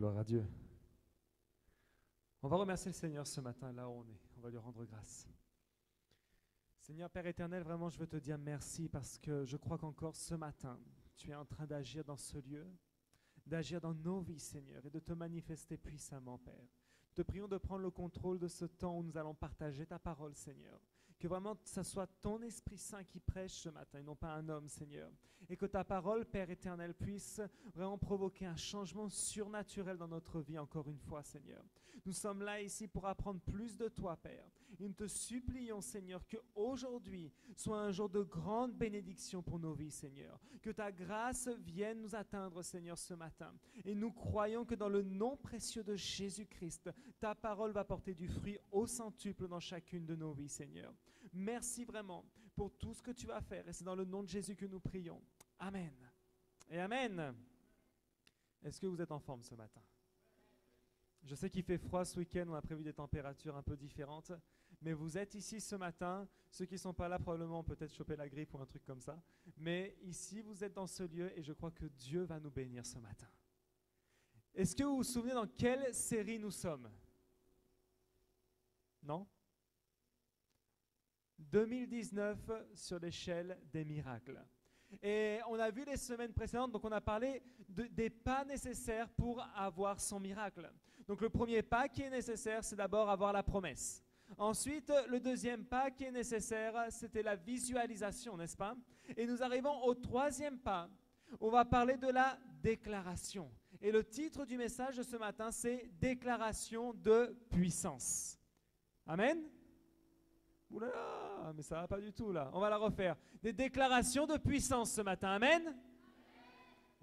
Gloire à Dieu. On va remercier le Seigneur ce matin, là où on est. On va lui rendre grâce. Seigneur Père éternel, vraiment je veux te dire merci parce que je crois qu'encore ce matin, tu es en train d'agir dans ce lieu, d'agir dans nos vies, Seigneur, et de te manifester puissamment, Père. Te prions de prendre le contrôle de ce temps où nous allons partager ta parole, Seigneur. Que vraiment ce soit ton Esprit Saint qui prêche ce matin et non pas un homme, Seigneur. Et que ta parole, Père éternel, puisse vraiment provoquer un changement surnaturel dans notre vie encore une fois, Seigneur. Nous sommes là ici pour apprendre plus de toi, Père. Et nous te supplions, Seigneur, qu'aujourd'hui soit un jour de grande bénédiction pour nos vies, Seigneur. Que ta grâce vienne nous atteindre, Seigneur, ce matin. Et nous croyons que dans le nom précieux de Jésus-Christ, ta parole va porter du fruit au centuple dans chacune de nos vies, Seigneur. Merci vraiment pour tout ce que tu vas faire. Et c'est dans le nom de Jésus que nous prions. Amen. Et Amen. Est-ce que vous êtes en forme ce matin? Je sais qu'il fait froid ce week-end, on a prévu des températures un peu différentes, mais vous êtes ici ce matin. Ceux qui ne sont pas là probablement ont peut-être chopé la grippe ou un truc comme ça. Mais ici, vous êtes dans ce lieu et je crois que Dieu va nous bénir ce matin. Est-ce que vous vous souvenez dans quelle série nous sommes? Non? 2019 sur l'échelle des miracles. Et on a vu les semaines précédentes, donc on a parlé des pas nécessaires pour avoir son miracle. Donc le premier pas qui est nécessaire, c'est d'abord avoir la promesse. Ensuite, le deuxième pas qui est nécessaire, c'était la visualisation, n'est-ce pas? Et nous arrivons au troisième pas. On va parler de la déclaration. Et le titre du message de ce matin, c'est « Déclaration de puissance ». Amen? Ouh là là, mais ça va pas du tout là. On va la refaire. Des déclarations de puissance ce matin. Amen? Amen.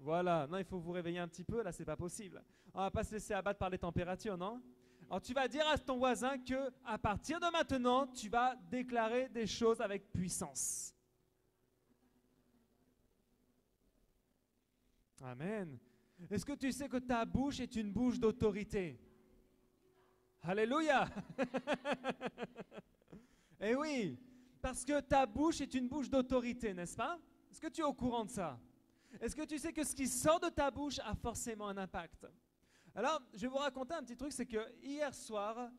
Voilà. Non, il faut vous réveiller un petit peu. Là, c'est pas possible. On va pas se laisser abattre par les températures, non? Alors, tu vas dire à ton voisin que à partir de maintenant, tu vas déclarer des choses avec puissance. Amen. Est-ce que tu sais que ta bouche est une bouche d'autorité? Alléluia. Eh oui, parce que ta bouche est une bouche d'autorité, n'est-ce pas? Est-ce que tu es au courant de ça? Est-ce que tu sais que ce qui sort de ta bouche a forcément un impact? Alors, je vais vous raconter un petit truc, c'est que hier soir,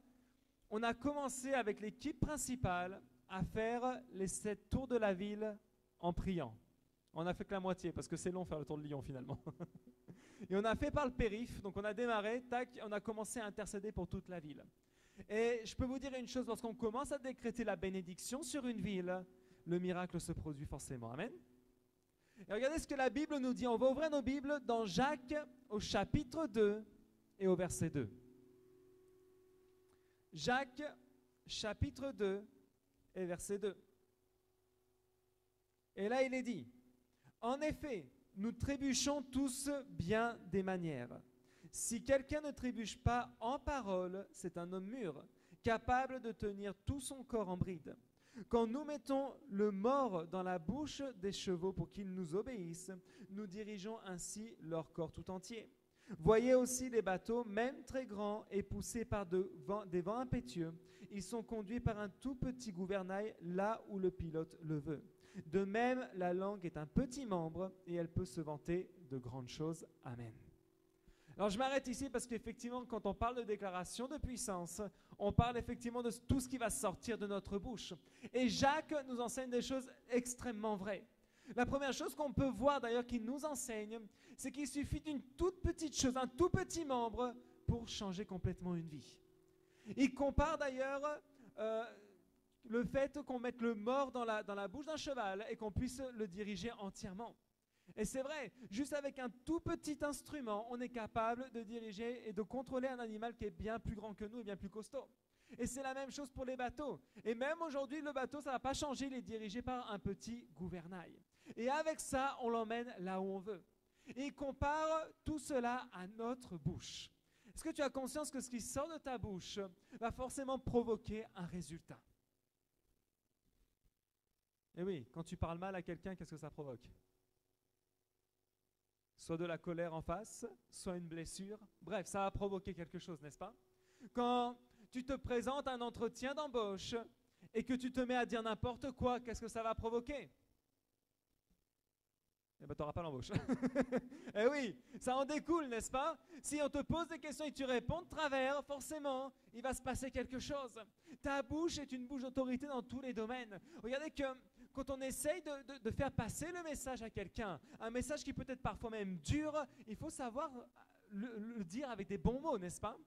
on a commencé avec l'équipe principale à faire les 7 tours de la ville en priant. On n'a fait que la moitié, parce que c'est long faire le tour de Lyon finalement. Et on a fait par le périph', donc on a démarré, tac, on a commencé à intercéder pour toute la ville. Et je peux vous dire une chose, lorsqu'on commence à décréter la bénédiction sur une ville, le miracle se produit forcément. Amen. Et regardez ce que la Bible nous dit. On va ouvrir nos Bibles dans Jacques au chapitre 2 et au verset 2. Jacques, chapitre 2 et verset 2. Et là, il est dit, « En effet, nous trébuchons tous bien des manières. Si quelqu'un ne trébuche pas en parole, c'est un homme mûr, capable de tenir tout son corps en bride. Quand nous mettons le mors dans la bouche des chevaux pour qu'ils nous obéissent, nous dirigeons ainsi leur corps tout entier. Voyez aussi les bateaux, même très grands et poussés par des vents impétueux. Ils sont conduits par un tout petit gouvernail là où le pilote le veut. De même, la langue est un petit membre et elle peut se vanter de grandes choses. Amen. » Alors je m'arrête ici parce qu'effectivement, quand on parle de déclaration de puissance, on parle effectivement de tout ce qui va sortir de notre bouche. Et Jacques nous enseigne des choses extrêmement vraies. La première chose qu'on peut voir d'ailleurs qu'il nous enseigne, c'est qu'il suffit d'une toute petite chose, un tout petit membre pour changer complètement une vie. Il compare d'ailleurs le fait qu'on mette le mors dans la bouche d'un cheval et qu'on puisse le diriger entièrement. Et c'est vrai, juste avec un tout petit instrument, on est capable de diriger et de contrôler un animal qui est bien plus grand que nous et bien plus costaud. Et c'est la même chose pour les bateaux. Et même aujourd'hui, le bateau, ça ne va pas changer, il est dirigé par un petit gouvernail. Et avec ça, on l'emmène là où on veut. Et il compare tout cela à notre bouche. Est-ce que tu as conscience que ce qui sort de ta bouche va forcément provoquer un résultat? Et oui, quand tu parles mal à quelqu'un, qu'est-ce que ça provoque? Soit de la colère en face, soit une blessure. Bref, ça va provoquer quelque chose, n'est-ce pas? Quand tu te présentes à un entretien d'embauche et que tu te mets à dire n'importe quoi, qu'est-ce que ça va provoquer? eh ben, tu n'auras pas l'embauche. Eh oui, ça en découle, n'est-ce pas? Si on te pose des questions et que tu réponds de travers, forcément, il va se passer quelque chose. Ta bouche est une bouche d'autorité dans tous les domaines. Regardez que quand on essaye de faire passer le message à quelqu'un, un message qui peut être parfois même dur, il faut savoir le dire avec des bons mots, n'est-ce pas?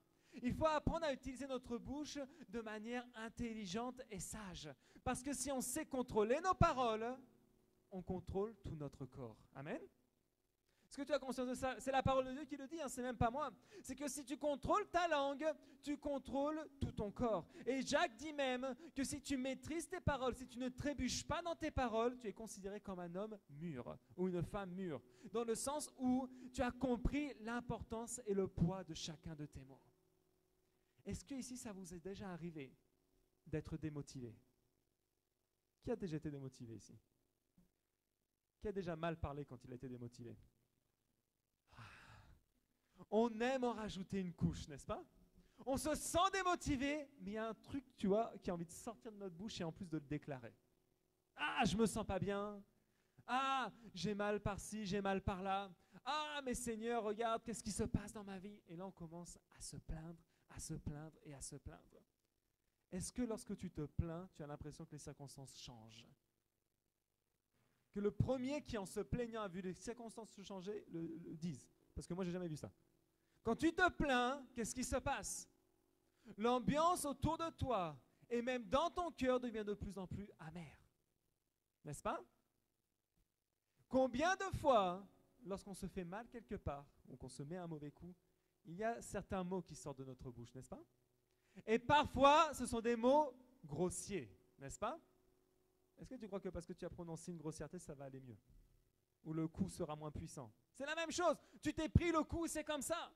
Il faut apprendre à utiliser notre bouche de manière intelligente et sage. Parce que si on sait contrôler nos paroles, on contrôle tout notre corps. Amen. Est-ce que tu as conscience de ça? C'est la parole de Dieu qui le dit, hein, c'est même pas moi. C'est que si tu contrôles ta langue, tu contrôles tout ton corps. Et Jacques dit même que si tu maîtrises tes paroles, si tu ne trébuches pas dans tes paroles, tu es considéré comme un homme mûr ou une femme mûre. Dans le sens où tu as compris l'importance et le poids de chacun de tes mots. Est-ce que ici ça vous est déjà arrivé d'être démotivé? Qui a déjà été démotivé ici? Qui a déjà mal parlé quand il a été démotivé? On aime en rajouter une couche, n'est-ce pas? On se sent démotivé, mais il y a un truc, tu vois, qui a envie de sortir de notre bouche et en plus de le déclarer. Ah, je me sens pas bien. Ah, j'ai mal par-ci, j'ai mal par-là. Ah, mais Seigneur, regarde, qu'est-ce qui se passe dans ma vie? Et là, on commence à se plaindre, à se plaindre et à se plaindre. Est-ce que lorsque tu te plains, tu as l'impression que les circonstances changent? Que le premier qui, en se plaignant, a vu les circonstances se changer, le dise. Parce que moi, je n'ai jamais vu ça. Quand tu te plains, qu'est-ce qui se passe? L'ambiance autour de toi et même dans ton cœur devient de plus en plus amère. N'est-ce pas? Combien de fois, lorsqu'on se fait mal quelque part, ou qu'on se met un mauvais coup, il y a certains mots qui sortent de notre bouche, n'est-ce pas? Et parfois, ce sont des mots grossiers, n'est-ce pas? Est-ce que tu crois que parce que tu as prononcé une grossièreté, ça va aller mieux? Ou le coup sera moins puissant? C'est la même chose. Tu t'es pris le coup, c'est comme ça.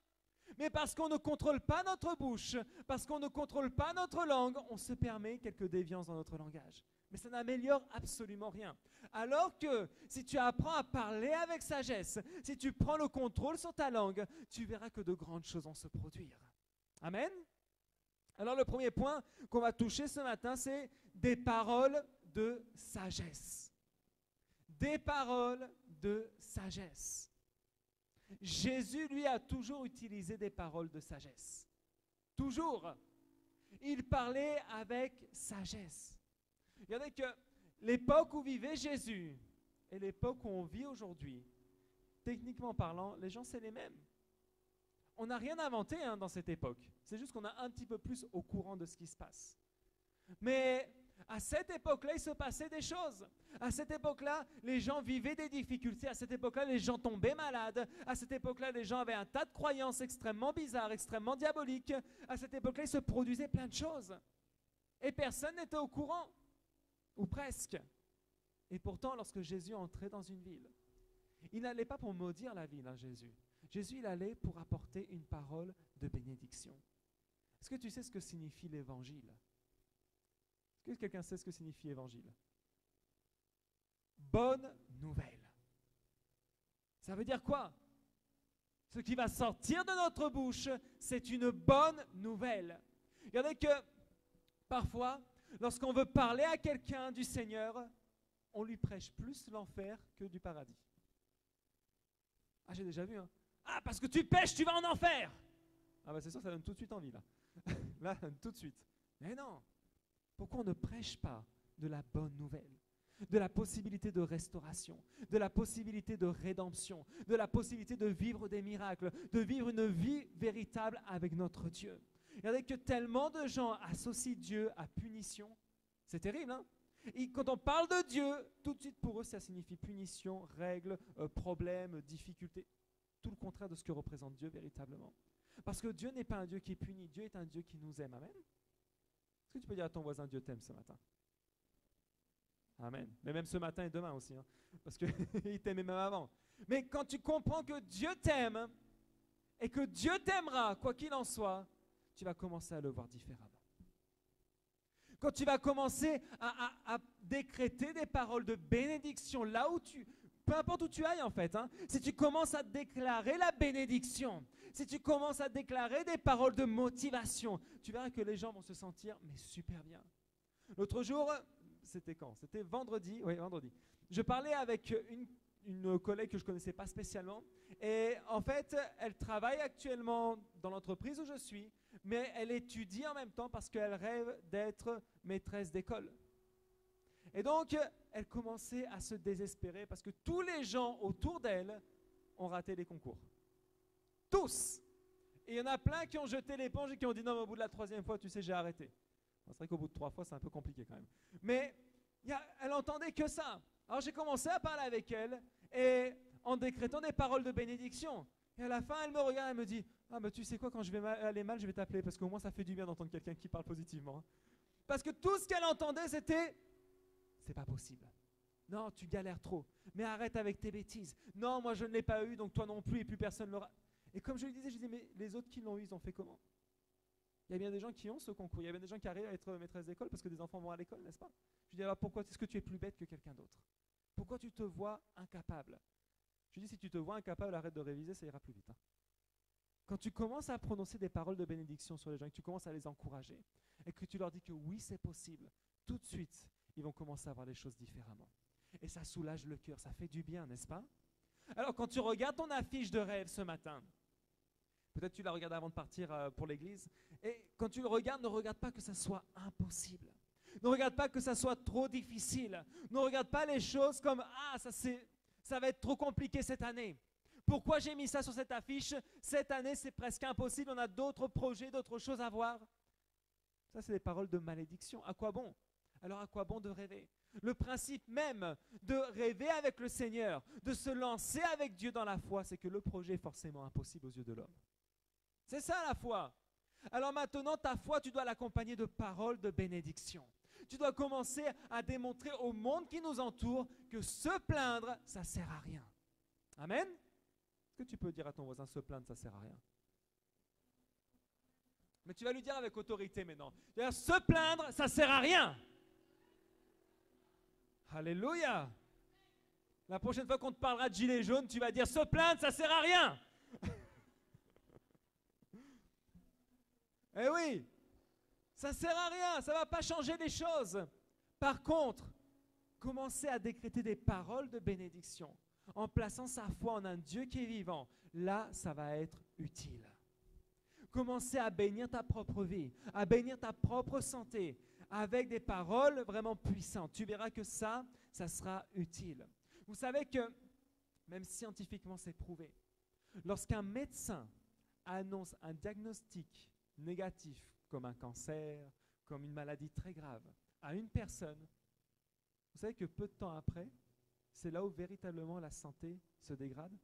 Mais parce qu'on ne contrôle pas notre bouche, parce qu'on ne contrôle pas notre langue, on se permet quelques déviances dans notre langage. Mais ça n'améliore absolument rien. Alors que si tu apprends à parler avec sagesse, si tu prends le contrôle sur ta langue, tu verras que de grandes choses vont se produire. Amen. Alors le premier point qu'on va toucher ce matin, c'est des paroles de sagesse. Des paroles de sagesse. Jésus, lui, a toujours utilisé des paroles de sagesse. Toujours. Il parlait avec sagesse. Regardez que l'époque où vivait Jésus et l'époque où on vit aujourd'hui, techniquement parlant, les gens, c'est les mêmes. On n'a rien inventé dans cette époque. C'est juste qu'on est un petit peu plus au courant de ce qui se passe. Mais à cette époque-là, il se passait des choses. À cette époque-là, les gens vivaient des difficultés. À cette époque-là, les gens tombaient malades. À cette époque-là, les gens avaient un tas de croyances extrêmement bizarres, extrêmement diaboliques. À cette époque-là, il se produisait plein de choses. Et personne n'était au courant. Ou presque. Et pourtant, lorsque Jésus entrait dans une ville, il n'allait pas pour maudire la ville, Jésus. Jésus, il allait pour apporter une parole de bénédiction. Est-ce que tu sais ce que signifie l'évangile? Est-ce que quelqu'un sait ce que signifie évangile? Bonne nouvelle. Ça veut dire quoi? Ce qui va sortir de notre bouche, c'est une bonne nouvelle. Regardez que parfois, lorsqu'on veut parler à quelqu'un du Seigneur, on lui prêche plus l'enfer que du paradis. Ah, j'ai déjà vu, hein. Ah, parce que tu pêches, tu vas en enfer. Ah, bah c'est sûr, ça donne tout de suite envie, là. Là, tout de suite. Mais non. Pourquoi on ne prêche pas de la bonne nouvelle, de la possibilité de restauration, de la possibilité de rédemption, de la possibilité de vivre des miracles, de vivre une vie véritable avec notre Dieu? Regardez que tellement de gens associent Dieu à punition. C'est terrible, hein? Et quand on parle de Dieu, tout de suite pour eux, ça signifie punition, règles, problèmes, difficultés. Tout le contraire de ce que représente Dieu véritablement. Parce que Dieu n'est pas un Dieu qui punit, Dieu est un Dieu qui nous aime. Amen. Est-ce que tu peux dire à ton voisin, Dieu t'aime ce matin? Amen. Mais même ce matin et demain aussi, hein, parce qu'il t'aimait même avant. Mais quand tu comprends que Dieu t'aime et que Dieu t'aimera, quoi qu'il en soit, tu vas commencer à le voir différemment. Quand tu vas commencer à décréter des paroles de bénédiction là où peu importe où tu ailles en fait, hein, si tu commences à déclarer la bénédiction, si tu commences à déclarer des paroles de motivation, tu verras que les gens vont se sentir mais super bien. L'autre jour, c'était quand? C'était vendredi, oui, vendredi. Je parlais avec une collègue que je ne connaissais pas spécialement. Et en fait, elle travaille actuellement dans l'entreprise où je suis, mais elle étudie en même temps parce qu'elle rêve d'être maîtresse d'école. Et donc, elle commençait à se désespérer parce que tous les gens autour d'elle ont raté les concours. Tous. Et il y en a plein qui ont jeté l'éponge et qui ont dit non, mais au bout de la 3e fois, tu sais, j'ai arrêté. Bon, c'est vrai qu'au bout de 3 fois, c'est un peu compliqué quand même. Mais elle entendait que ça. Alors j'ai commencé à parler avec elle et en décrétant des paroles de bénédiction. Et à la fin, elle me regarde et me dit ah, mais tu sais quoi, quand je vais aller mal, je vais t'appeler parce qu'au moins ça fait du bien d'entendre quelqu'un qui parle positivement. Parce que tout ce qu'elle entendait, c'était c'est pas possible. Non, tu galères trop. Mais arrête avec tes bêtises. Non, moi je ne l'ai pas eu, donc toi non plus et plus personne ne l'aura. Et comme je lui disais, mais les autres qui l'ont eu, ils ont fait comment? Il y a bien des gens qui ont ce concours. Il y a bien des gens qui arrivent à être maîtresse d'école parce que des enfants vont à l'école, n'est-ce pas? Je lui dis alors pourquoi est-ce que tu es plus bête que quelqu'un d'autre? Pourquoi tu te vois incapable? Je lui dis si tu te vois incapable, arrête de réviser, ça ira plus vite. Hein. Quand tu commences à prononcer des paroles de bénédiction sur les gens, et que tu commences à les encourager, et que tu leur dis que oui, c'est possible, tout de suite, ils vont commencer à voir les choses différemment. Et ça soulage le cœur, ça fait du bien, n'est-ce pas? Alors quand tu regardes ton affiche de rêve ce matin, peut-être tu la regardes avant de partir pour l'église, et quand tu le regardes, ne regarde pas que ça soit impossible. Ne regarde pas que ça soit trop difficile. Ne regarde pas les choses comme « Ah, ça va être trop compliqué cette année. Pourquoi j'ai mis ça sur cette affiche? Cette année, c'est presque impossible. On a d'autres projets, d'autres choses à voir. » Ça, c'est des paroles de malédiction. À quoi bon? Alors, à quoi bon de rêver? Le principe même de rêver avec le Seigneur, de se lancer avec Dieu dans la foi, c'est que le projet est forcément impossible aux yeux de l'homme. C'est ça la foi. Alors maintenant, ta foi, tu dois l'accompagner de paroles de bénédiction. Tu dois commencer à démontrer au monde qui nous entoure que se plaindre, ça ne sert à rien. Amen? Est-ce que tu peux dire à ton voisin, se plaindre, ça ne sert à rien? Mais tu vas lui dire avec autorité maintenant. Tu vas dire, se plaindre, ça ne sert à rien. Alléluia. La prochaine fois qu'on te parlera de gilet jaune, tu vas dire, se plaindre, ça ne sert à rien. Eh oui, ça ne sert à rien, ça ne va pas changer les choses. Par contre, commencer à décréter des paroles de bénédiction en plaçant sa foi en un Dieu qui est vivant, là, ça va être utile. Commencer à bénir ta propre vie, à bénir ta propre santé avec des paroles vraiment puissantes. Tu verras que ça sera utile. Vous savez que, même scientifiquement c'est prouvé, lorsqu'un médecin annonce un diagnostic négatif, comme un cancer, comme une maladie très grave, à une personne, vous savez que peu de temps après, c'est là où véritablement la santé se dégrade.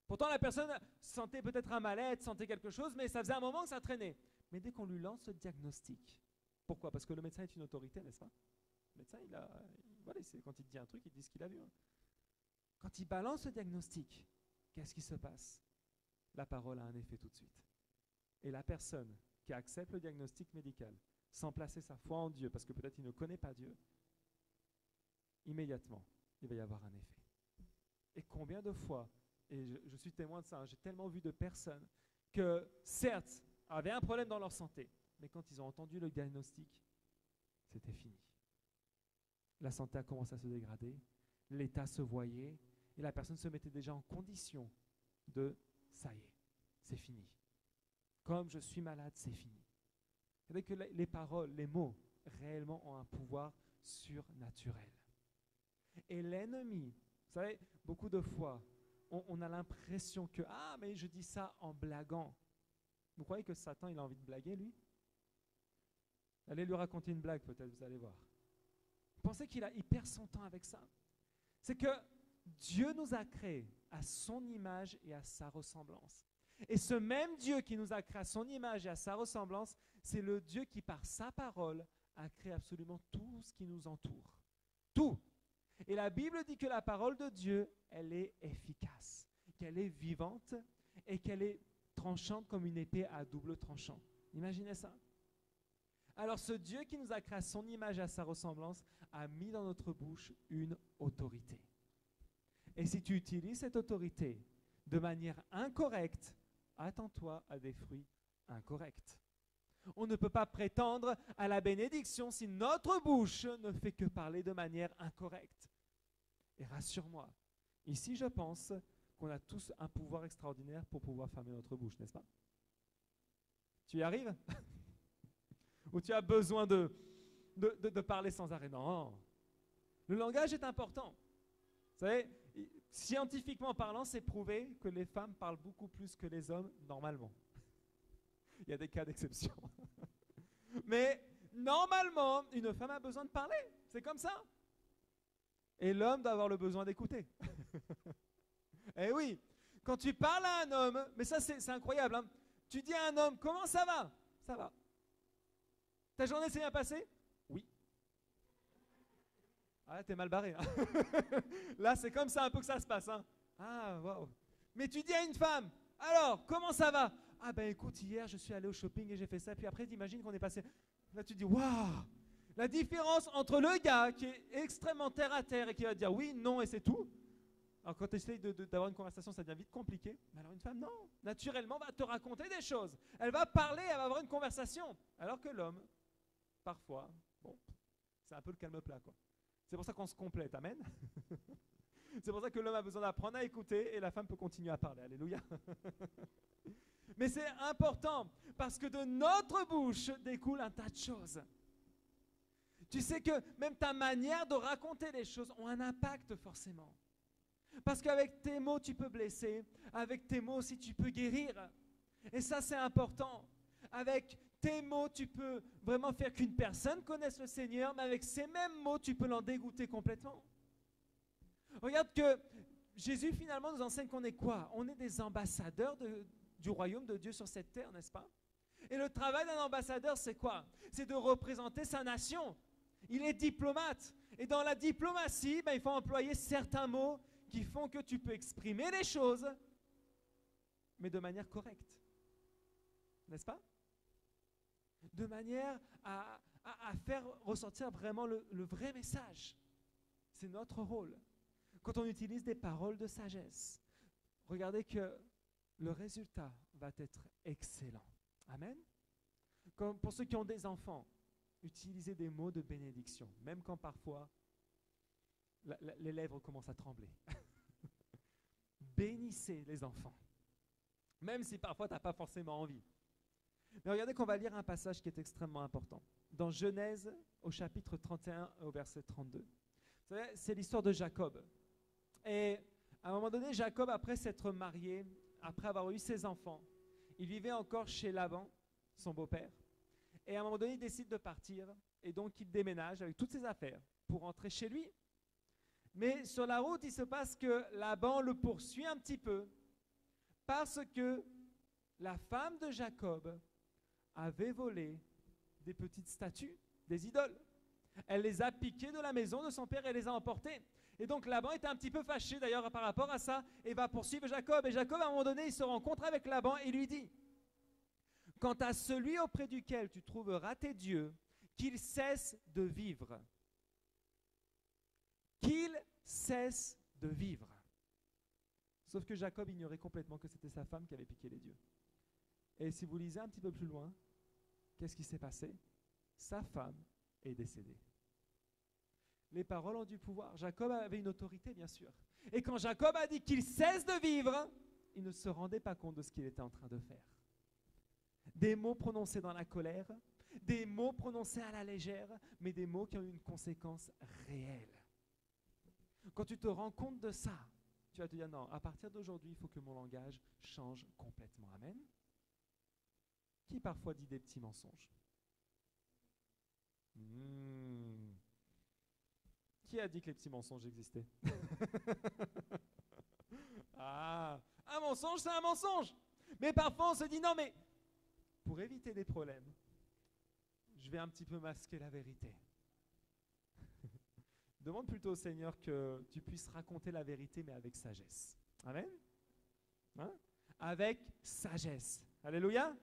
Pourtant, la personne sentait peut-être un mal-être, sentait quelque chose, mais ça faisait un moment que ça traînait. Mais dès qu'on lui lance ce diagnostic, pourquoi? Parce que le médecin est une autorité, n'est-ce pas? Le médecin, voilà, quand il te dit un truc, il dit ce qu'il a vu. Hein. Quand il balance ce diagnostic, qu'est-ce qui se passe? La parole a un effet tout de suite. Et la personne qui accepte le diagnostic médical, sans placer sa foi en Dieu, parce que peut-être il ne connaît pas Dieu, immédiatement, il va y avoir un effet. Et combien de fois, et je suis témoin de ça, hein, j'ai tellement vu de personnes que, certes, avaient un problème dans leur santé, mais quand ils ont entendu le diagnostic, c'était fini. La santé a commencé à se dégrader, l'état se voyait, et la personne se mettait déjà en condition de « ça y est, c'est fini ». Comme je suis malade, c'est fini. C'est-à-dire que les paroles, les mots, réellement ont un pouvoir surnaturel. Et l'ennemi, vous savez, beaucoup de fois, on a l'impression que « Ah, mais je dis ça en blaguant ». Vous croyez que Satan, il a envie de blaguer, lui? Allez lui raconter une blague, peut-être, vous allez voir. Vous pensez qu'il perd son temps avec ça? C'est que Dieu nous a créés à son image et à sa ressemblance. Et ce même Dieu qui nous a créés à son image et à sa ressemblance, c'est le Dieu qui, par sa parole, a créé absolument tout ce qui nous entoure. Tout. Et la Bible dit que la parole de Dieu, elle est efficace, qu'elle est vivante et qu'elle est tranchante comme une épée à double tranchant. Imaginez ça. Alors ce Dieu qui nous a créé à son image et à sa ressemblance a mis dans notre bouche une autorité. Et si tu utilises cette autorité de manière incorrecte, attends-toi à des fruits incorrects. On ne peut pas prétendre à la bénédiction si notre bouche ne fait que parler de manière incorrecte. Et rassure-moi, ici je pense qu'on a tous un pouvoir extraordinaire pour pouvoir fermer notre bouche, n'est-ce pas? Tu y arrives? Ou tu as besoin de parler sans arrêt? Non. Le langage est important. Vous savez, scientifiquement parlant, c'est prouvé que les femmes parlent beaucoup plus que les hommes normalement. Il y a des cas d'exception. Mais normalement, une femme a besoin de parler. C'est comme ça. Et l'homme doit avoir le besoin d'écouter. Eh oui, quand tu parles à un homme, mais ça c'est incroyable, hein, tu dis à un homme, comment ça va? Ça va. Ta journée s'est bien passée? Oui. Ah, t'es mal barré. Hein. Là, c'est comme ça un peu que ça se passe. Hein. Ah, waouh. Mais tu dis à une femme, alors, comment ça va? Ah ben écoute, hier, je suis allé au shopping et j'ai fait ça. Puis après, t'imagines qu'on est passé... Là, tu dis, waouh. La différence entre le gars qui est extrêmement terre à terre et qui va dire oui, non et c'est tout. Alors quand tu essayes d'avoir une conversation, ça devient vite compliqué. Mais alors une femme, non. Naturellement, va te raconter des choses. Elle va parler, elle va avoir une conversation. Alors que l'homme, parfois, bon, c'est un peu le calme plat, quoi. C'est pour ça qu'on se complète, amen. C'est pour ça que l'homme a besoin d'apprendre à écouter et la femme peut continuer à parler, alléluia. Mais c'est important parce que de notre bouche découle un tas de choses. Tu sais que même ta manière de raconter les choses ont un impact forcément. Parce qu'avec tes mots, tu peux blesser. Avec tes mots aussi, tu peux guérir. Et ça, c'est important. Avec tes mots, tu peux vraiment faire qu'une personne connaisse le Seigneur, mais avec ces mêmes mots, tu peux l'en dégoûter complètement. Regarde que Jésus, finalement, nous enseigne qu'on est quoi? On est des ambassadeurs du royaume de Dieu sur cette terre, n'est-ce pas? Et le travail d'un ambassadeur, c'est quoi? C'est de représenter sa nation. Il est diplomate. Et dans la diplomatie, il faut employer certains mots qui font que tu peux exprimer les choses, mais de manière correcte. N'est-ce pas? De manière à faire ressortir vraiment le vrai message. C'est notre rôle. Quand on utilise des paroles de sagesse, regardez que le résultat va être excellent. Amen. Comme pour ceux qui ont des enfants, utilisez des mots de bénédiction, même quand parfois les lèvres commencent à trembler. Bénissez les enfants, même si parfois tu n'as pas forcément envie. Mais regardez qu'on va lire un passage qui est extrêmement important. Dans Genèse, au chapitre 31, au verset 32. Vous savez, c'est l'histoire de Jacob. Et à un moment donné, Jacob, après s'être marié, après avoir eu ses enfants, il vivait encore chez Laban, son beau-père. Et à un moment donné, il décide de partir. Et donc, il déménage avec toutes ses affaires pour rentrer chez lui. Mais sur la route, il se passe que Laban le poursuit un petit peu parce que la femme de Jacob avait volé des petites statues, des idoles. Elle les a piquées de la maison de son père et les a emportées. Et donc Laban était un petit peu fâché d'ailleurs par rapport à ça et va poursuivre Jacob. Et Jacob, à un moment donné, il se rencontre avec Laban et lui dit: quant à celui auprès duquel tu trouveras tes dieux, qu'il cesse de vivre. Qu'il cesse de vivre. Sauf que Jacob ignorait complètement que c'était sa femme qui avait piqué les dieux. Et si vous lisez un petit peu plus loin, qu'est-ce qui s'est passé? Sa femme est décédée. Les paroles ont du pouvoir. Jacob avait une autorité, bien sûr. Et quand Jacob a dit qu'il cesse de vivre, il ne se rendait pas compte de ce qu'il était en train de faire. Des mots prononcés dans la colère, des mots prononcés à la légère, mais des mots qui ont une conséquence réelle. Quand tu te rends compte de ça, tu vas te dire non, à partir d'aujourd'hui, il faut que mon langage change complètement. Amen. Qui parfois dit des petits mensonges? Qui a dit que les petits mensonges existaient? Ah, un mensonge, c'est un mensonge. Mais parfois, on se dit non, mais pour éviter des problèmes, je vais un petit peu masquer la vérité. Demande plutôt au Seigneur que tu puisses raconter la vérité, mais avec sagesse. Amen. Hein? Avec sagesse. Alléluia.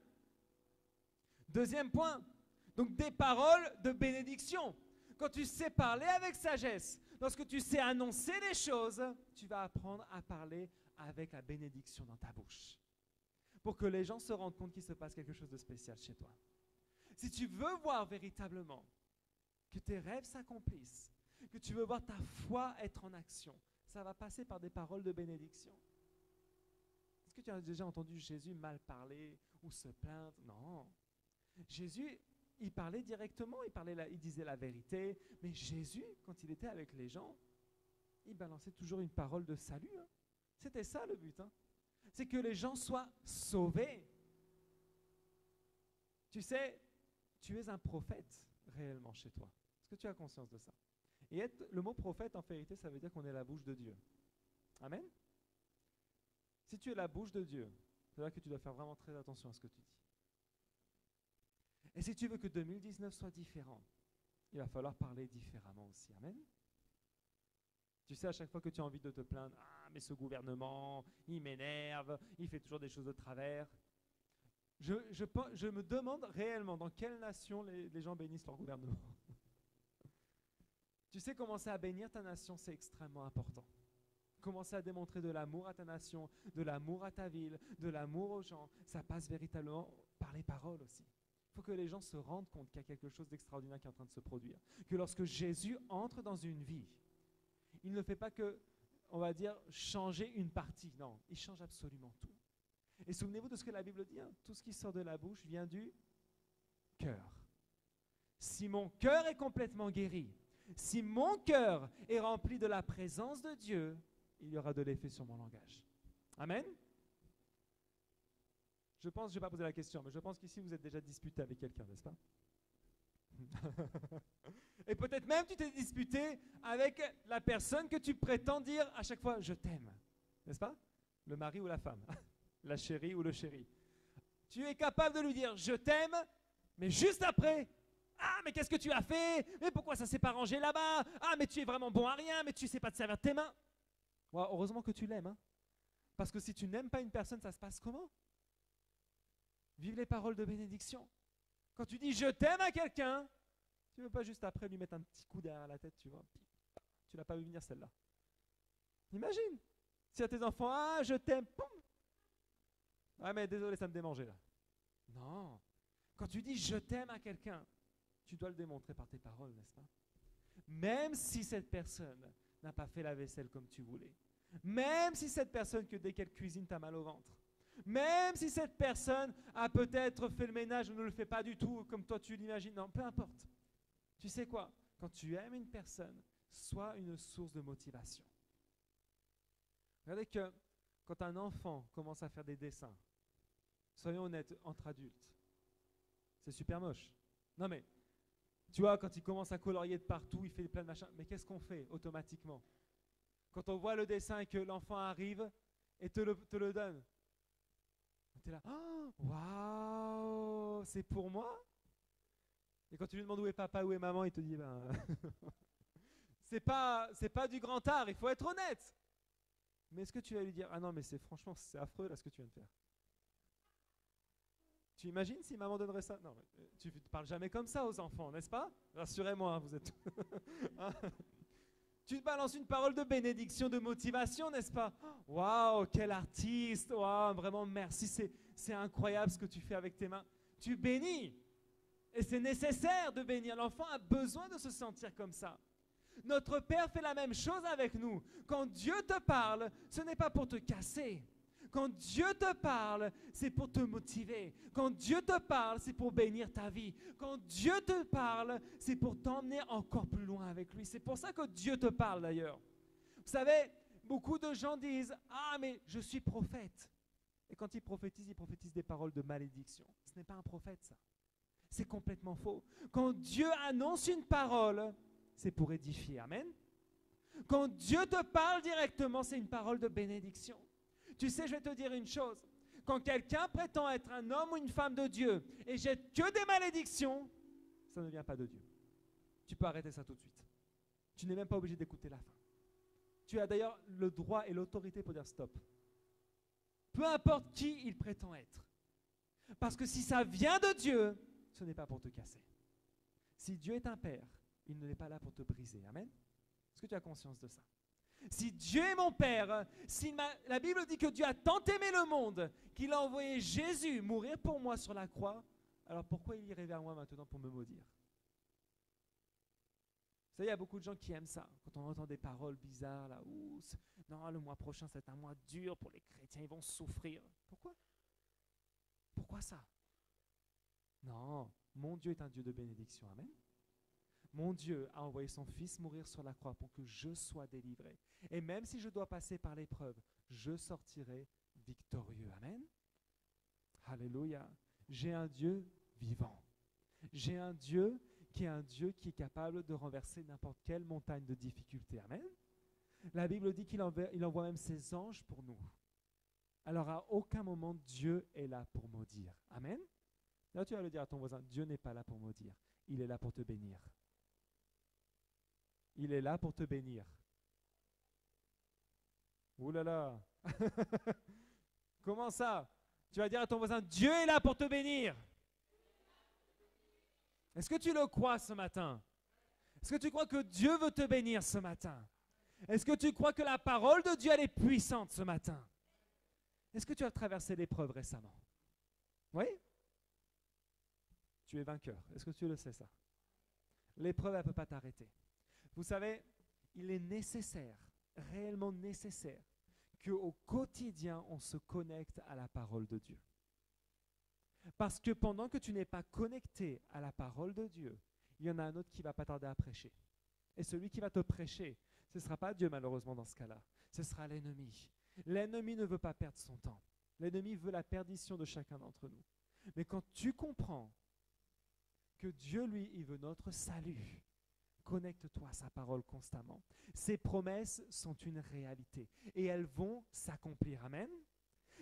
Deuxième point, donc des paroles de bénédiction. Quand tu sais parler avec sagesse, lorsque tu sais annoncer les choses, tu vas apprendre à parler avec la bénédiction dans ta bouche. Pour que les gens se rendent compte qu'il se passe quelque chose de spécial chez toi. Si tu veux voir véritablement que tes rêves s'accomplissent, que tu veux voir ta foi être en action, ça va passer par des paroles de bénédiction. Est-ce que tu as déjà entendu Jésus mal parler ou se plaindre? Non. Jésus, il parlait directement, il disait la vérité, mais Jésus, quand il était avec les gens, il balançait toujours une parole de salut. Hein. C'était ça le but. Hein. C'est que les gens soient sauvés. Tu sais, tu es un prophète réellement chez toi. Est-ce que tu as conscience de ça? Et le mot prophète, en vérité, ça veut dire qu'on est la bouche de Dieu. Amen. Si tu es la bouche de Dieu, c'est là que tu dois faire vraiment très attention à ce que tu dis. Et si tu veux que 2019 soit différent, il va falloir parler différemment aussi. Amen. Tu sais, à chaque fois que tu as envie de te plaindre, « Ah, mais ce gouvernement, il m'énerve, il fait toujours des choses de travers. » Je me demande réellement dans quelle nation les gens bénissent leur gouvernement. Tu sais, commencer à bénir ta nation, c'est extrêmement important. Commencer à démontrer de l'amour à ta nation, de l'amour à ta ville, de l'amour aux gens, ça passe véritablement par les paroles aussi. Il faut que les gens se rendent compte qu'il y a quelque chose d'extraordinaire qui est en train de se produire. Que lorsque Jésus entre dans une vie, il ne fait pas que, on va dire, changer une partie. Non, il change absolument tout. Et souvenez-vous de ce que la Bible dit, hein, tout ce qui sort de la bouche vient du cœur. Si mon cœur est complètement guéri, si mon cœur est rempli de la présence de Dieu, il y aura de l'effet sur mon langage. Amen. Je pense, je ne vais pas poser la question, mais je pense qu'ici vous êtes déjà disputé avec quelqu'un, n'est-ce pas? Et peut-être même tu t'es disputé avec la personne que tu prétends dire à chaque fois « je t'aime », n'est-ce pas? Le mari ou la femme, la chérie ou le chéri. Tu es capable de lui dire « je t'aime », mais juste après, « ah, mais qu'est-ce que tu as fait? Mais pourquoi ça s'est pas rangé là-bas? Ah, mais tu es vraiment bon à rien, mais tu ne sais pas te servir de tes mains. » Ouais, heureusement que tu l'aimes, hein? Parce que si tu n'aimes pas une personne, ça se passe comment? Vive les paroles de bénédiction. Quand tu dis « je t'aime » à quelqu'un, tu ne veux pas juste après lui mettre un petit coup derrière la tête, tu vois. Tu ne l'as pas vu venir celle-là. Imagine, si à tes enfants « ah, je t'aime », poum. Ah, mais désolé, ça me démangeait là. Non. Quand tu dis « je t'aime » à quelqu'un, tu dois le démontrer par tes paroles, n'est-ce pas? Même si cette personne n'a pas fait la vaisselle comme tu voulais. Même si cette personne, que dès qu'elle cuisine, t'as mal au ventre. Même si cette personne a peut-être fait le ménage ou ne le fait pas du tout comme toi tu l'imagines. Non, peu importe. Tu sais quoi? Quand tu aimes une personne, sois une source de motivation. Regardez que quand un enfant commence à faire des dessins, soyons honnêtes, entre adultes, c'est super moche. Non mais, tu vois, quand il commence à colorier de partout, il fait plein de machins. Mais qu'est-ce qu'on fait automatiquement? Quand on voit le dessin et que l'enfant arrive et te le donne, tu es là, oh, waouh, c'est pour moi? Et quand tu lui demandes où est papa, où est maman, il te dit, ben, c'est pas du grand art, il faut être honnête. Mais est-ce que tu vas lui dire, ah non, mais franchement, c'est affreux là ce que tu viens de faire? Tu imagines si maman donnerait ça? Non, tu ne parles jamais comme ça aux enfants, n'est-ce pas? Rassurez-moi, hein, vous êtes... hein? Tu te balances une parole de bénédiction, de motivation, n'est-ce pas? Waouh, quel artiste! Waouh, vraiment merci, c'est incroyable ce que tu fais avec tes mains. Tu bénis. Et c'est nécessaire de bénir. L'enfant a besoin de se sentir comme ça. Notre Père fait la même chose avec nous. Quand Dieu te parle, ce n'est pas pour te casser. Quand Dieu te parle, c'est pour te motiver. Quand Dieu te parle, c'est pour bénir ta vie. Quand Dieu te parle, c'est pour t'emmener encore plus loin avec lui. C'est pour ça que Dieu te parle d'ailleurs. Vous savez, beaucoup de gens disent « Ah, mais je suis prophète ». Et quand ils prophétisent des paroles de malédiction. Ce n'est pas un prophète, ça. C'est complètement faux. Quand Dieu annonce une parole, c'est pour édifier. Amen. Quand Dieu te parle directement, c'est une parole de bénédiction. Tu sais, je vais te dire une chose. Quand quelqu'un prétend être un homme ou une femme de Dieu et jette que des malédictions, ça ne vient pas de Dieu. Tu peux arrêter ça tout de suite. Tu n'es même pas obligé d'écouter la fin. Tu as d'ailleurs le droit et l'autorité pour dire stop. Peu importe qui il prétend être. Parce que si ça vient de Dieu, ce n'est pas pour te casser. Si Dieu est un père, il n'est pas là pour te briser. Amen. Est-ce que tu as conscience de ça? Si Dieu est mon Père, si la Bible dit que Dieu a tant aimé le monde qu'il a envoyé Jésus mourir pour moi sur la croix, alors pourquoi il irait vers moi maintenant pour me maudire? savez, il y a beaucoup de gens qui aiment ça. Quand on entend des paroles bizarres, là, non, le mois prochain, c'est un mois dur pour les chrétiens, ils vont souffrir. Pourquoi? Pourquoi ça? Non, mon Dieu est un Dieu de bénédiction. Amen. Mon Dieu a envoyé son Fils mourir sur la croix pour que je sois délivré. Et même si je dois passer par l'épreuve, je sortirai victorieux. Amen. Alléluia. J'ai un Dieu vivant. J'ai un Dieu qui est capable de renverser n'importe quelle montagne de difficulté. Amen. La Bible dit qu'il envoie même ses anges pour nous. Alors à aucun moment Dieu est là pour maudire. Amen. Là tu vas le dire à ton voisin, Dieu n'est pas là pour maudire. Il est là pour te bénir. Il est là pour te bénir. Ouh là là. Comment ça? Tu vas dire à ton voisin, Dieu est là pour te bénir. Est-ce que tu le crois ce matin? Est-ce que tu crois que Dieu veut te bénir ce matin? Est-ce que tu crois que la parole de Dieu elle est puissante ce matin? Est-ce que tu as traversé l'épreuve récemment? Oui? Tu es vainqueur. Est-ce que tu le sais ça? L'épreuve, elle ne peut pas t'arrêter. Vous savez, il est nécessaire, réellement nécessaire, qu'au quotidien, on se connecte à la parole de Dieu. Parce que pendant que tu n'es pas connecté à la parole de Dieu, il y en a un autre qui va pas tarder à prêcher. Et celui qui va te prêcher, ce ne sera pas Dieu malheureusement dans ce cas-là, ce sera l'ennemi. L'ennemi ne veut pas perdre son temps. L'ennemi veut la perdition de chacun d'entre nous. Mais quand tu comprends que Dieu, lui, il veut notre salut, connecte-toi à sa parole constamment. Ses promesses sont une réalité et elles vont s'accomplir. Amen.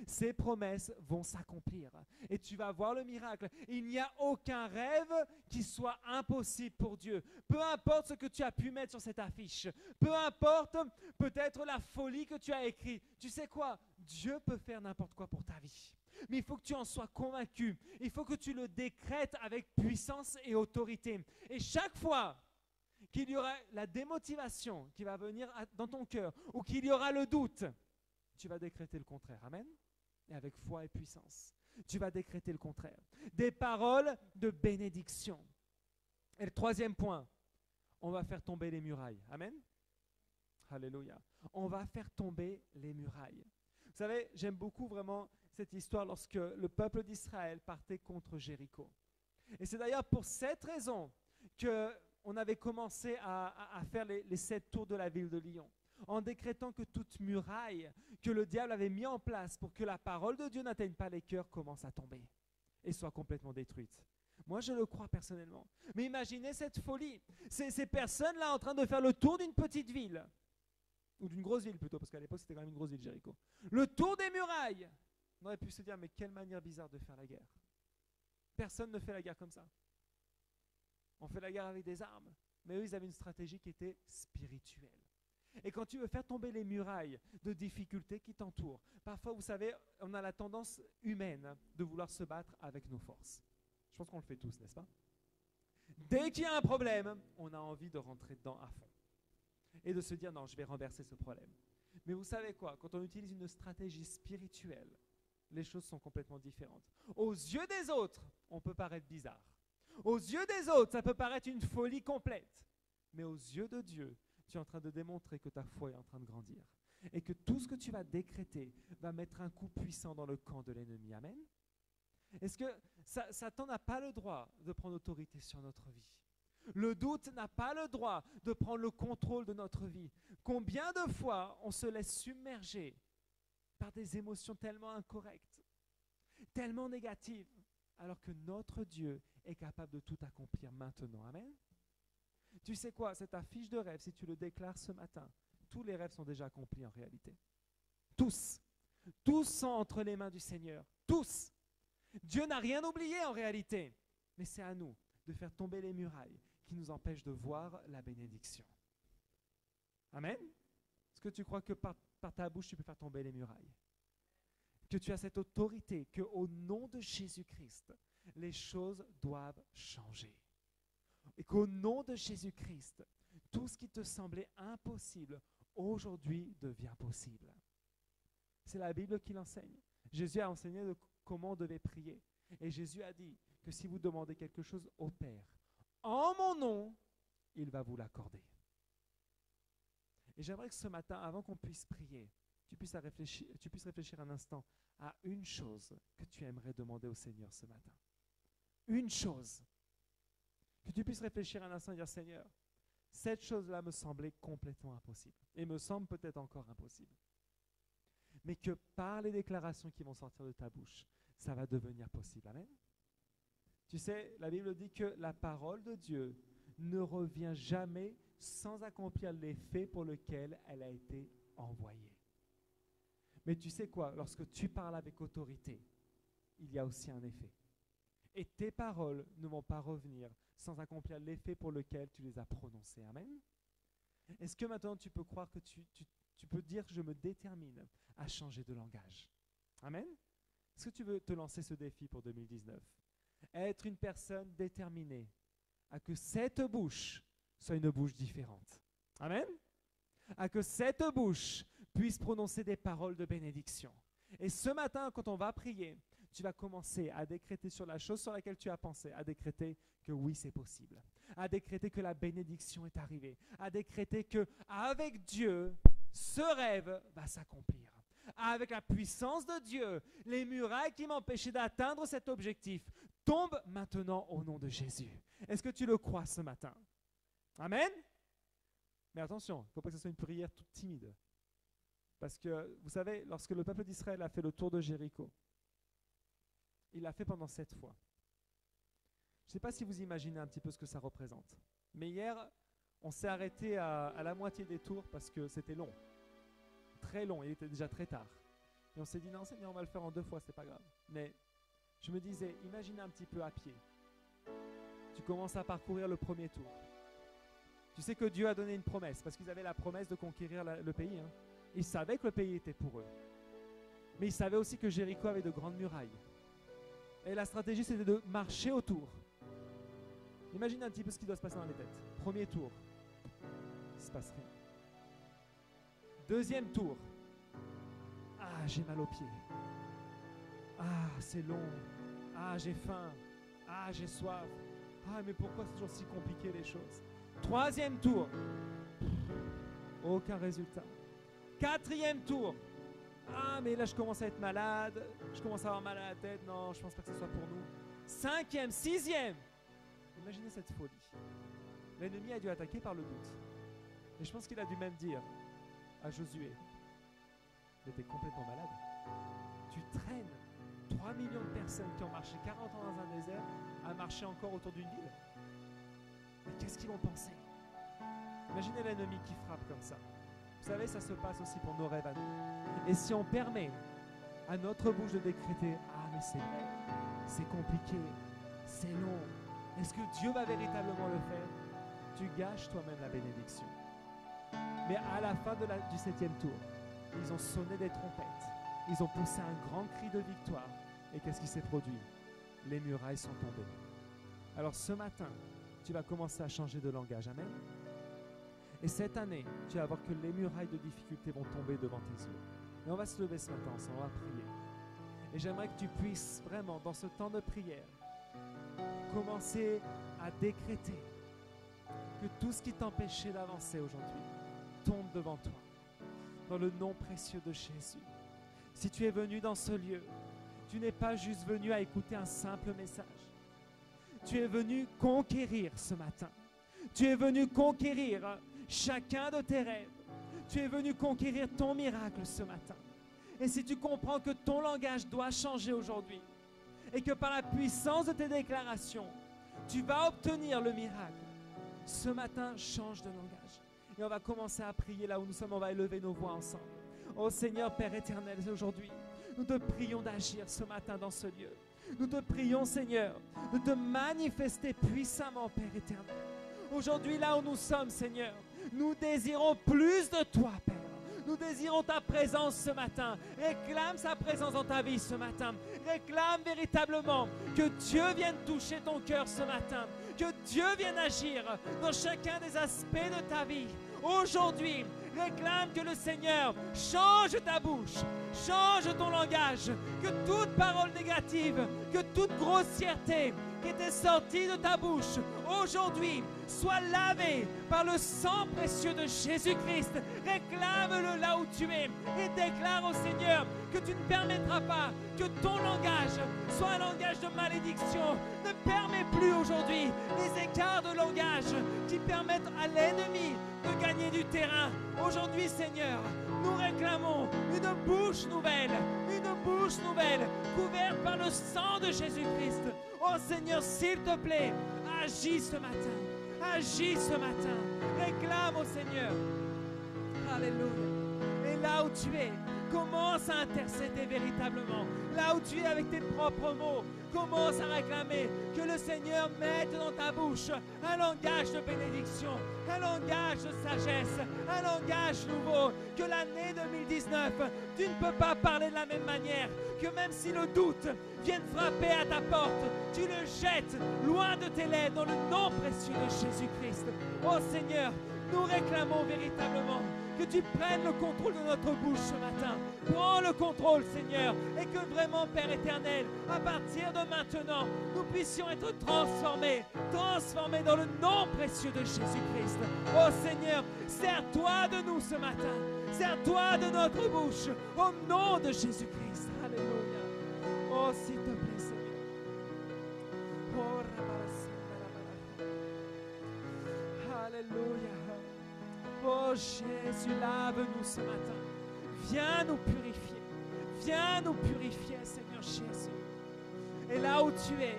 Ces promesses vont s'accomplir et tu vas voir le miracle. Il n'y a aucun rêve qui soit impossible pour Dieu. Peu importe ce que tu as pu mettre sur cette affiche, peu importe peut-être la folie que tu as écrite. Tu sais quoi? Dieu peut faire n'importe quoi pour ta vie. Mais il faut que tu en sois convaincu. Il faut que tu le décrètes avec puissance et autorité. Et chaque fois qu'il y aura la démotivation qui va venir dans ton cœur ou qu'il y aura le doute, tu vas décréter le contraire. Amen. Et avec foi et puissance, tu vas décréter le contraire. Des paroles de bénédiction. Et le troisième point, on va faire tomber les murailles. Amen. Alléluia. On va faire tomber les murailles. Vous savez, j'aime beaucoup vraiment cette histoire lorsque le peuple d'Israël partait contre Jéricho. Et c'est d'ailleurs pour cette raison qu'on avait commencé à faire les 7 tours de la ville de Lyon, en décrétant que toute muraille que le diable avait mis en place pour que la parole de Dieu n'atteigne pas les cœurs commence à tomber et soit complètement détruite. Moi, je le crois personnellement. Mais imaginez cette folie. Ces personnes-là en train de faire le tour d'une petite ville, ou d'une grosse ville plutôt, parce qu'à l'époque, c'était quand même une grosse ville, Jéricho. Le tour des murailles. On aurait pu se dire, mais quelle manière bizarre de faire la guerre. Personne ne fait la guerre comme ça. On fait la guerre avec des armes. Mais eux, ils avaient une stratégie qui était spirituelle. Et quand tu veux faire tomber les murailles de difficultés qui t'entourent, parfois, vous savez, on a la tendance humaine de vouloir se battre avec nos forces. Je pense qu'on le fait tous, n'est-ce pas? Dès qu'il y a un problème, on a envie de rentrer dedans à fond et de se dire, non, je vais renverser ce problème. Mais vous savez quoi? Quand on utilise une stratégie spirituelle, les choses sont complètement différentes. Aux yeux des autres, on peut paraître bizarre. Aux yeux des autres, ça peut paraître une folie complète. Mais aux yeux de Dieu, tu es en train de démontrer que ta foi est en train de grandir et que tout ce que tu vas décréter va mettre un coup puissant dans le camp de l'ennemi. Amen. Est-ce que Satan n'a pas le droit de prendre autorité sur notre vie? Le doute n'a pas le droit de prendre le contrôle de notre vie. Combien de fois on se laisse submerger par des émotions tellement incorrectes, tellement négatives, alors que notre Dieu est capable de tout accomplir maintenant. Amen. Tu sais quoi, cette affiche de rêve, si tu le déclares ce matin, tous les rêves sont déjà accomplis en réalité. Tous. Tous sont entre les mains du Seigneur. Tous. Dieu n'a rien oublié en réalité. Mais c'est à nous de faire tomber les murailles qui nous empêchent de voir la bénédiction. Amen. Est-ce que tu crois que par ta bouche, tu peux faire tomber les murailles? Que tu as cette autorité, qu'au nom de Jésus-Christ, les choses doivent changer. Et qu'au nom de Jésus-Christ, tout ce qui te semblait impossible, aujourd'hui devient possible. C'est la Bible qui l'enseigne. Jésus a enseigné comment on devait prier. Et Jésus a dit que si vous demandez quelque chose au Père, en mon nom, il va vous l'accorder. Et j'aimerais que ce matin, avant qu'on puisse prier, tu puisses réfléchir un instant à une chose que tu aimerais demander au Seigneur ce matin. Une chose. Que tu puisses réfléchir un instant et dire, Seigneur, cette chose-là me semblait complètement impossible et me semble peut-être encore impossible. Mais que par les déclarations qui vont sortir de ta bouche, ça va devenir possible. Amen. Tu sais, la Bible dit que la parole de Dieu ne revient jamais sans accomplir l'effet pour lequel elle a été envoyée. Mais tu sais quoi? Lorsque tu parles avec autorité, il y a aussi un effet. Et tes paroles ne vont pas revenir sans accomplir l'effet pour lequel tu les as prononcées. Amen. Est-ce que maintenant tu peux croire que tu peux dire que je me détermine à changer de langage? Amen. Est-ce que tu veux te lancer ce défi pour 2019? Être une personne déterminée à que cette bouche soit une bouche différente. Amen. À que cette bouche puisse prononcer des paroles de bénédiction. Et ce matin, quand on va prier, tu vas commencer à décréter sur la chose sur laquelle tu as pensé, à décréter que oui, c'est possible, à décréter que la bénédiction est arrivée, à décréter que avec Dieu, ce rêve va s'accomplir. Avec la puissance de Dieu, les murailles qui m'empêchaient d'atteindre cet objectif tombent maintenant au nom de Jésus. Est-ce que tu le crois ce matin? Amen. Mais attention, il ne faut pas que ce soit une prière toute timide. Parce que, vous savez, lorsque le peuple d'Israël a fait le tour de Jéricho, il l'a fait pendant 7 fois. Je ne sais pas si vous imaginez un petit peu ce que ça représente. Mais hier, on s'est arrêté à la moitié des tours parce que c'était long. Très long, il était déjà très tard. Et on s'est dit, non Seigneur, on va le faire en 2 fois, c'est pas grave. Mais je me disais, imagine un petit peu à pied. Tu commences à parcourir le premier tour. Tu sais que Dieu a donné une promesse, parce qu'ils avaient la promesse de conquérir le pays. Hein. Ils savaient que le pays était pour eux. Mais ils savaient aussi que Jéricho avait de grandes murailles. Et la stratégie, c'était de marcher autour. Imagine un petit peu ce qui doit se passer dans les têtes. Premier tour, il ne se passe rien. Deuxième tour, ah, j'ai mal aux pieds. Ah, c'est long. Ah, j'ai faim. Ah, j'ai soif. Ah, mais pourquoi c'est toujours si compliqué les choses? Troisième tour, aucun résultat. Quatrième tour, ah, mais là je commence à être malade, je commence à avoir mal à la tête, non, je ne pense pas que ce soit pour nous. Cinquième, sixième, imaginez cette folie. L'ennemi a dû attaquer par le doute. Et je pense qu'il a dû même dire à Josué, mais t'es complètement malade. Tu traînes 3 millions de personnes qui ont marché 40 ans dans un désert à marcher encore autour d'une ville. Mais qu'est-ce qu'ils vont penser? Imaginez l'ennemi qui frappe comme ça. Vous savez, ça se passe aussi pour nos rêves à nous. Et si on permet à notre bouche de décréter, ah mais c'est vrai, c'est compliqué, c'est long, est-ce que Dieu va véritablement le faire? Tu gâches toi-même la bénédiction. Mais à la fin du 7e tour, ils ont sonné des trompettes, ils ont poussé un grand cri de victoire. Et qu'est-ce qui s'est produit? Les murailles sont tombées. Alors ce matin, tu vas commencer à changer de langage. Amen. Et cette année, tu vas voir que les murailles de difficulté vont tomber devant tes yeux. Et on va se lever ce matin ensemble, on va prier. Et j'aimerais que tu puisses vraiment, dans ce temps de prière, commencer à décréter que tout ce qui t'empêchait d'avancer aujourd'hui tombe devant toi, dans le nom précieux de Jésus. Si tu es venu dans ce lieu, tu n'es pas juste venu à écouter un simple message. Tu es venu conquérir ce matin. Tu es venu conquérir chacun de tes rêves. Tu es venu conquérir ton miracle ce matin. Et si tu comprends que ton langage doit changer aujourd'hui et que par la puissance de tes déclarations, tu vas obtenir le miracle, ce matin, change de langage. Et on va commencer à prier là où nous sommes, on va élever nos voix ensemble. Oh Seigneur, Père éternel, aujourd'hui, nous te prions d'agir ce matin dans ce lieu. Nous te prions, Seigneur, de te manifester puissamment, Père éternel. Aujourd'hui, là où nous sommes, Seigneur, nous désirons plus de toi, Père. Nous désirons ta présence ce matin. Réclame sa présence dans ta vie ce matin. Réclame véritablement que Dieu vienne toucher ton cœur ce matin. Que Dieu vienne agir dans chacun des aspects de ta vie. Aujourd'hui, réclame que le Seigneur change ta bouche, change ton langage, que toute parole négative, que toute grossièreté qui était sortie de ta bouche, aujourd'hui, soit lavée par le sang précieux de Jésus-Christ. Réclame-le là où tu es et déclare au Seigneur que tu ne permettras pas que ton langage soit un langage de malédiction. Ne permets plus aujourd'hui les écarts de langage qui permettent à l'ennemi de gagner du terrain. Aujourd'hui, Seigneur, nous réclamons une bouche nouvelle, couverte par le sang de Jésus-Christ. Oh Seigneur, s'il te plaît, agis ce matin. Agis ce matin. Réclame au Seigneur. Alléluia. Et là où tu es, commence à intercéder véritablement. Là où tu es avec tes propres mots, commence à réclamer que le Seigneur mette dans ta bouche un langage de bénédiction, un langage de sagesse, un langage nouveau. Que l'année 2019, tu ne peux pas parler de la même manière. Que même si le doute vienne frapper à ta porte, tu le jettes loin de tes lèvres dans le nom précieux de Jésus-Christ. Oh Seigneur, nous réclamons véritablement que tu prennes le contrôle de notre bouche ce matin. Prends le contrôle, Seigneur, et que vraiment, Père éternel, à partir de maintenant, nous puissions être transformés dans le nom précieux de Jésus-Christ. Oh Seigneur, sers-toi de nous ce matin. Sers-toi de notre bouche, au nom de Jésus-Christ. Alléluia. Oh, s'il te plaît, Seigneur. Oh, alléluia. Oh Jésus, lave-nous ce matin. Viens nous purifier. Viens nous purifier, Seigneur Jésus. Et là où tu es,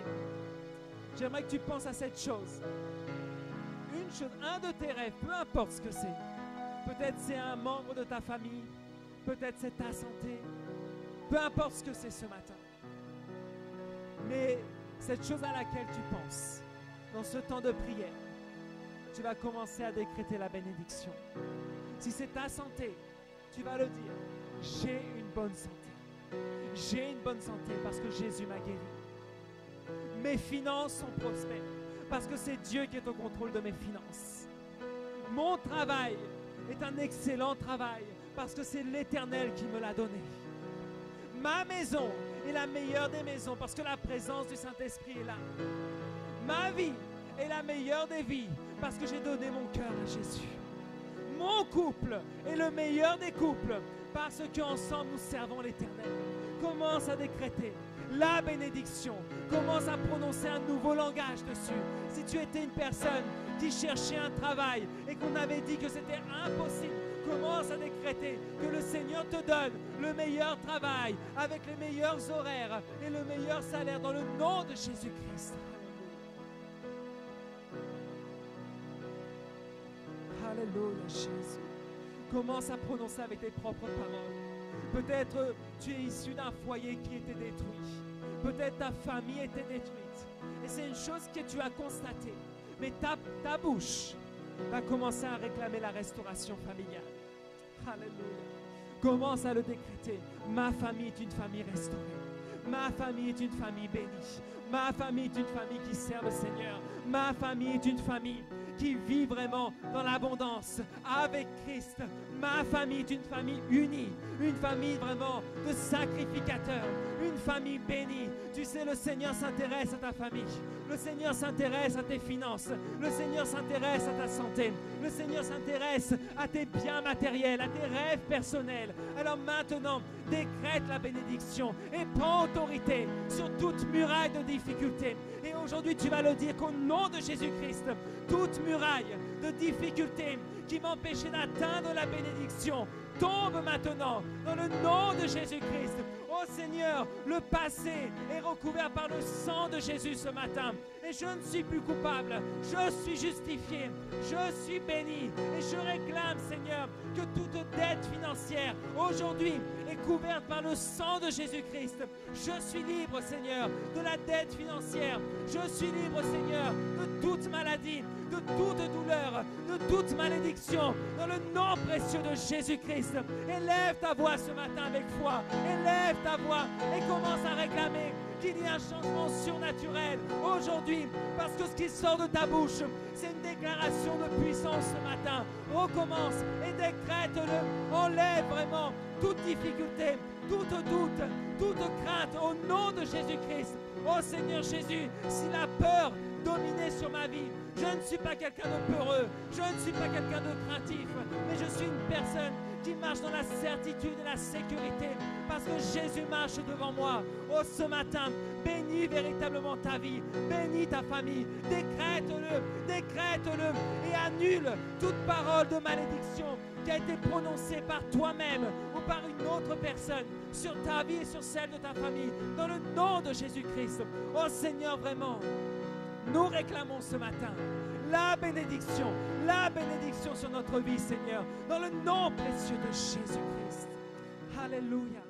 j'aimerais que tu penses à cette chose. Une chose, un de tes rêves, peu importe ce que c'est. Peut-être c'est un membre de ta famille. Peut-être c'est ta santé. Peu importe ce que c'est ce matin. Mais cette chose à laquelle tu penses, dans ce temps de prière, tu vas commencer à décréter la bénédiction. Si c'est ta santé, tu vas le dire. J'ai une bonne santé. J'ai une bonne santé parce que Jésus m'a guéri. Mes finances sont prospères parce que c'est Dieu qui est au contrôle de mes finances. Mon travail est un excellent travail parce que c'est l'Éternel qui me l'a donné. Ma maison est la meilleure des maisons parce que la présence du Saint-Esprit est là. Ma vie est la meilleure des vies parce que j'ai donné mon cœur à Jésus. Mon couple est le meilleur des couples parce qu'ensemble nous servons l'Éternel. Commence à décréter la bénédiction. Commence à prononcer un nouveau langage dessus. Si tu étais une personne qui cherchait un travail et qu'on avait dit que c'était impossible, commence à décréter que le Seigneur te donne le meilleur travail avec les meilleurs horaires et le meilleur salaire dans le nom de Jésus-Christ. Alléluia, Jésus. Commence à prononcer avec tes propres paroles. Peut-être tu es issu d'un foyer qui était détruit. Peut-être ta famille était détruite. Et c'est une chose que tu as constatée. Mais ta bouche va commencer à réclamer la restauration familiale. Alléluia. Commence à le décréter. Ma famille est une famille restaurée. Ma famille est une famille bénie. Ma famille est une famille qui sert le Seigneur. Ma famille est une famille qui vit vraiment dans l'abondance avec Christ. Ma famille est une famille unie, une famille vraiment de sacrificateurs, une famille bénie. Tu sais, le Seigneur s'intéresse à ta famille. Le Seigneur s'intéresse à tes finances. Le Seigneur s'intéresse à ta santé. Le Seigneur s'intéresse à tes biens matériels, à tes rêves personnels. Alors maintenant, décrète la bénédiction et prends autorité sur toute muraille de difficulté. Et aujourd'hui, tu vas le dire qu'au nom de Jésus-Christ, toute muraille de difficulté qui m'empêchait d'atteindre la bénédiction tombe maintenant dans le nom de Jésus-Christ. Oh Seigneur, le passé est recouvert par le sang de Jésus ce matin. Et je ne suis plus coupable, je suis justifié, je suis béni. Et je réclame, Seigneur, que toute dette financière aujourd'hui est couverte par le sang de Jésus-Christ. Je suis libre, Seigneur, de la dette financière. Je suis libre, Seigneur, de toute maladie, de toute douleur, de toute malédiction, dans le nom précieux de Jésus-Christ. Élève ta voix ce matin avec foi. Élève ta voix et commence à réclamer qu'il y a un changement surnaturel aujourd'hui, parce que ce qui sort de ta bouche, c'est une déclaration de puissance ce matin. Recommence et décrète-le. Enlève vraiment toute difficulté, toute doute, toute crainte au nom de Jésus-Christ. Oh Seigneur Jésus, si la peur dominait sur ma vie, je ne suis pas quelqu'un de peureux, je ne suis pas quelqu'un de craintif, mais je suis une personne qui marche dans la certitude et la sécurité parce que Jésus marche devant moi. Oh, ce matin, bénis véritablement ta vie, bénis ta famille, décrète-le et annule toute parole de malédiction qui a été prononcée par toi-même ou par une autre personne sur ta vie et sur celle de ta famille, dans le nom de Jésus-Christ. Oh Seigneur, vraiment, nous réclamons ce matin la bénédiction sur notre vie, Seigneur, dans le nom précieux de Jésus-Christ. Alléluia.